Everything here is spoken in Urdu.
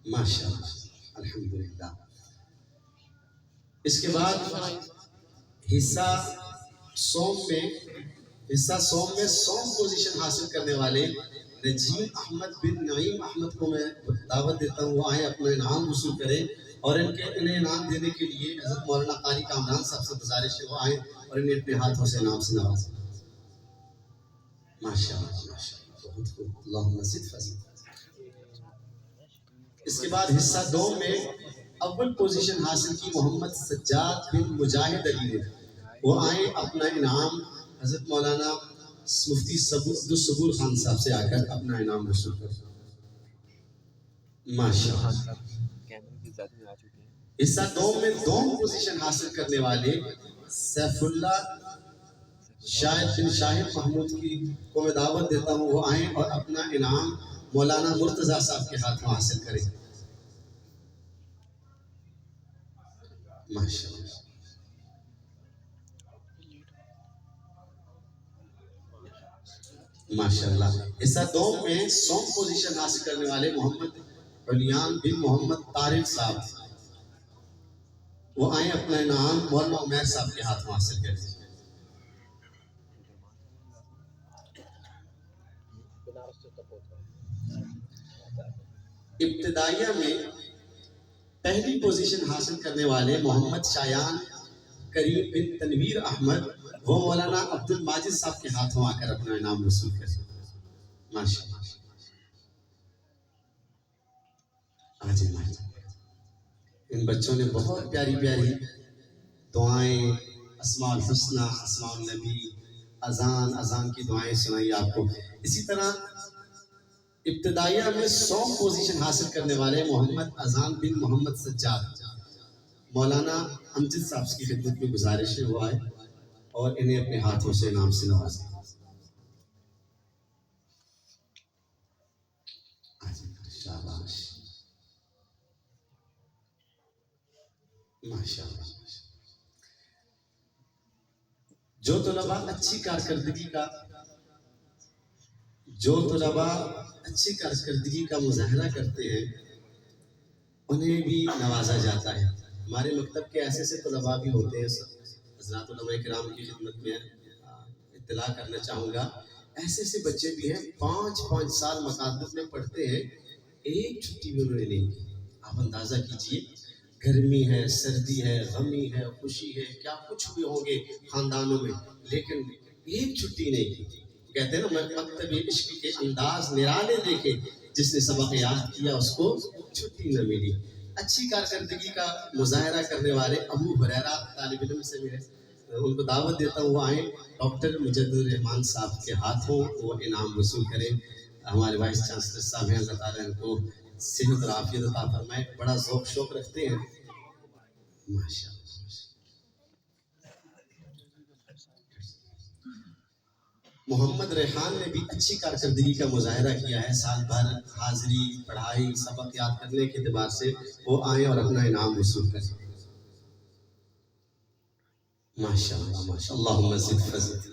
ماشاء اللہ الحمدللہ۔ اس کے بعد حصہ سوم میں سوم پوزیشن حاصل کرنے والے نجیم احمد بن نعیم احمد کو میں دعوت دیتا ہوں، وہ آئیں اپنا انعام وصول کریں، اور انہیں انعام دینے کے لیے حضرت مولانا قاری کامران صاحب سے گزارش ہے وہ آئیں اور انہیں اپنے ہاتھوں سے انعام سے نوازیں۔ ماشاء اللہ بہت خوب، اللہم زد فضل۔ اس کے بعد حصہ دوم میں اول پوزیشن حاصل کی محمد سجاد بن مجاہد علی نے، وہ آئیں اپنا انعام حضرت مولانا مفتی عبدالصبور خان صاحب سے آ کر اپنا انعام وصول کریں۔ ماشاء اللہ۔ حصہ دوم میں دوم پوزیشن حاصل کرنے والے سیف اللہ شاہد بن شاہد محمود کو میں دعوت دیتا ہوں، وہ آئیں اور اپنا انعام مولانا مرتضیٰ صاحب کے ہاتھوں حاصل کریں۔ ماشاءاللہ۔ ماشاءاللہ۔ حصہ دوم میں سوم پوزیشن حاصل کرنے والے محمد علیان بن محمد طارق صاحب، وہ آئیں اپنا انعام مولانا عمیر صاحب کے ہاتھوں حاصل کریں۔ ابتدائیہ میں پہلی پوزیشن حاصل کرنے والے محمد شایان کریم بن تنویر احمد، وہ مولانا عبد الماجد صاحب کے ہاتھوں آ کر اپنا انعام وصول کریں۔ ماشاءاللہ۔ ان بچوں نے بہت پیاری پیاری دعائیں، اسماء الحسنہ، اسماء النبی، اذان کی دعائیں سنائی آپ کو۔ اسی طرح ابتدائیہ میں سوم پوزیشن حاصل کرنے والے محمد اذان بن محمد سجاد، مولانا امجد صاحب کی خدمت میں گزارش ہے وہ آئے اور انہیں اپنے ہاتھوں سے انعام سے نوازیں۔ شاباش، ماشاءاللہ۔ جو طلباء اچھی کارکردگی کا مظاہرہ کرتے ہیں انہیں بھی نوازا جاتا ہے۔ ہمارے مکتب کے ایسے طلباء بھی ہوتے ہیں، حضرات علماء کرام کی خدمت میں اطلاع کرنا چاہوں گا، ایسے بچے بھی ہیں 5 سال مکاتب میں پڑھتے ہیں، ایک چھٹی بھی انہوں نے نہیں کی۔ آپ اندازہ کیجئے، گرمی ہے، سردی ہے، غمی ہے، خوشی ہے، کیا کچھ بھی ہوں گے خاندانوں میں، لیکن ایک چھٹی نہیں کی۔ کہتے ہیں نا مکتب عشق کے انداز نرالے دیکھے، جس نے سبق یاد کیا اس کو چھٹی نہ ملی۔ اچھی کارکردگی کا مظاہرہ کرنے والے ابو ہریرہ طالب علم سے ملے، ان کو دعوت دیتا ہوں وہ آئیں، ڈاکٹر مجدد الرحمان صاحب کے ہاتھوں وہ انعام وصول کریں۔ ہمارے وائس چانسلر صاحب ہیں، اللہ تعالیٰ ان کو صحت اور عافیت عطا فرمائے، بڑا ذوق شوق رکھتے ہیں۔ ماشاءاللہ۔ محمد ریحان نے بھی اچھی کارکردگی کا مظاہرہ کیا ہے، سال بھر حاضری، پڑھائی، سبق یاد کرنے کے اعتبار سے وہ آئیں اور اپنا انعام وصول کریں۔ ماشاءاللہ ماشاءاللہ، اللہم زد فضل۔